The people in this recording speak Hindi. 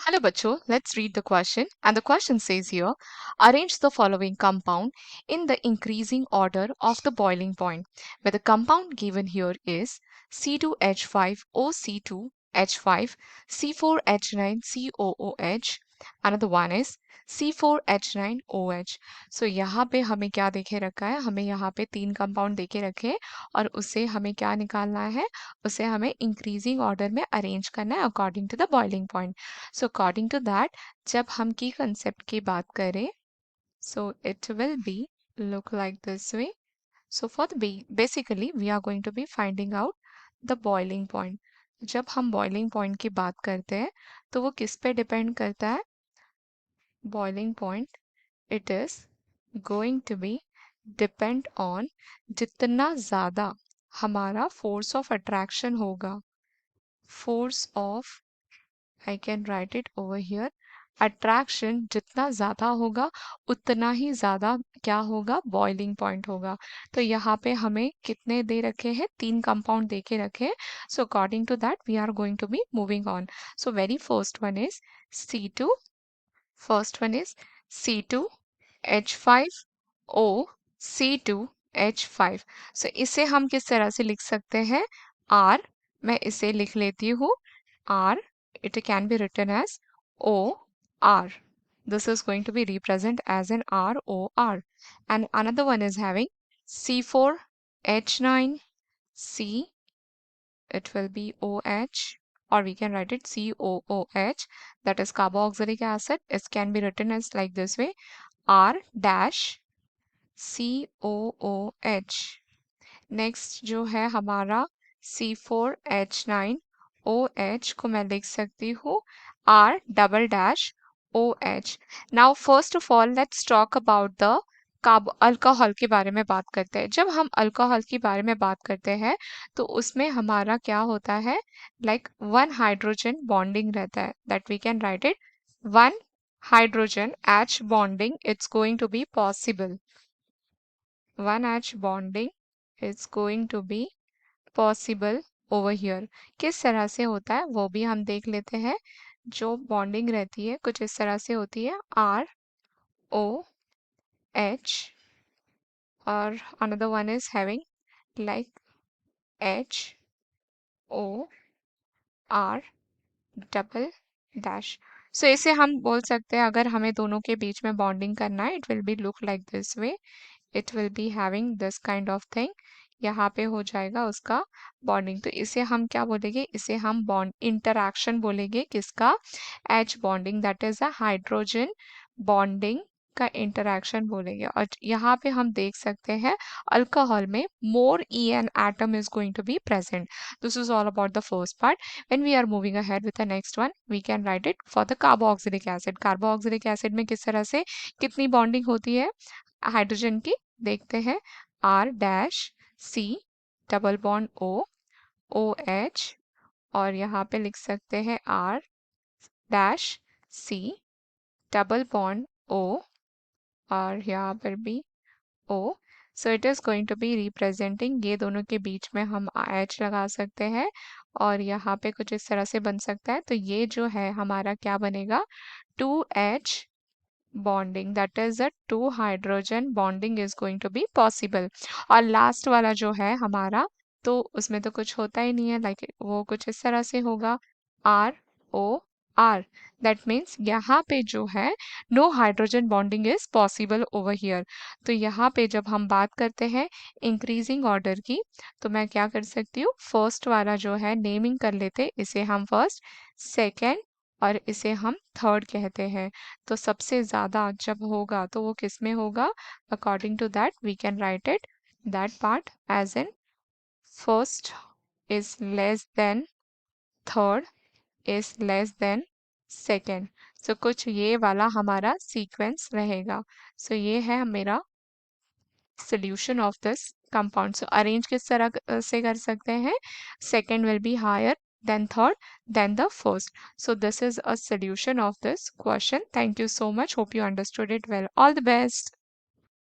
Hello, Bacho. Let's read the question. And the question says here, arrange the following compound in the increasing order of the boiling point, where the compound given here is C2H5OC2H5, C4H9COOH. Another one is C4H9OH. So यहाँ पे हमें क्या देखे रखा है? हमें यहाँ पे 3 कंपाउंड देके रखे हैं और उससे हमें क्या निकालना है? उसे हमें इंक्रीजिंग ऑर्डर में अरेंज करना है according to the boiling point. So according to that, जब हम की concept की बात करें, so it will be look like this way. So for the basically we are going to be finding out the boiling point. जब हम boiling point की बात करते हैं तो वो किस पे डिपेंड करता है? Boiling point, it is going to be depend on जितना ज़्यादा हमारा force of attraction होगा. Force of, I can write it over here. Attraction जितना ज़्यादा होगा उतना ही ज़्यादा क्या होगा? बॉइलिंग पॉइंट होगा. तो यहाँ पे हमें कितने दे रखे हैं? 3 कंपाउंड दे के रखे हैं. So according to that we are going to be moving on. So very first one is C2. First one is C2H5O C2H5. So इसे हम किस तरह से लिख सकते हैं? R. मैं इसे लिख लेती हूँ R. It can be written as OR. This is going to be represent as an ROR. And another one is having C4H9C. It will be OH, or we can write it COOH. That is carboxylic acid. It can be written as like this way, R dash COOH. Next जो है हमारा C4H9OH को मैं लिख सकती हूँ R double dash OH. Now first of all let's talk about the alcohol के बारे में बात करते हैं. जब हम अल्कोहल के बारे में बात करते हैं तो उसमें हमारा क्या होता है? लाइक वन हाइड्रोजन बॉन्डिंग रहता है. That we can write it one hydrogen H bonding. It's going to be possible. One H bonding is going to be possible over here. किस तरह से होता है वो भी हम देख लेते हैं. जो बॉन्डिंग रहती है कुछ इस तरह से होती है ROH, और another one is having like HOR double dash. So इसे हम बोल सकते हैं अगर हमें दोनों के बीच में बॉन्डिंग करना है, it will be look like this way. It will be having this kind of thing. यहाँ पे हो जाएगा उसका बॉन्डिंग. तो इसे हम क्या बोलेंगे? इसे हम बॉन्ड इंटरैक्शन बोलेंगे. किसका? H bonding. That is a hydrogen bonding का इंटरैक्शन बोलेंगे. और यहाँ पे हम देख सकते हैं अल्कोहल में मोर EN atom is going to be present. This is all about the first part. When we are moving ahead with the next one, we can write it for the carboxylic acid. Carboxylic acid में किस तरह से कितनी बॉन्डिंग होती है हाइड्रोजन की? देखते हैं. R dash C double bond O OH, और यहाँ पे लिख सकते हैं R dash C double bond O, और यहाँ पर भी O. So it is going to be representing, ये दोनों के बीच में हम H लगा सकते हैं और यहाँ पे कुछ इस तरह से बन सकता है. तो ये जो है हमारा क्या बनेगा? 2H bonding. That is a 2 hydrogen bonding is going to be possible. और लास्ट वाला जो है हमारा, तो उसमें तो कुछ होता ही नहीं है. लाइक वो कुछ इस तरह से होगा ROR. दैट मीन्स यहाँ पे जो है no hydrogen bonding is possible over here. तो यहाँ पे जब हम बात करते हैं इंक्रीजिंग ऑर्डर की, तो मैं क्या कर सकती हूँ? फर्स्ट वाला जो है नेमिंग कर लेते, इसे हम फर्स्ट, सेकेंड और इसे हम थर्ड कहते हैं. तो सबसे ज़्यादा जब होगा तो वो किस में होगा? According to that we can write it that part as in first is less than third is less than second. So कुछ ये वाला हमारा सीक्वेंस रहेगा. सो ये है मेरा solution of this compound. So arrange किस तरह से कर सकते हैं? Second will be higher, then third, then the first. So this is a solution of this question. Thank you so much. Hope you understood it well. All the best.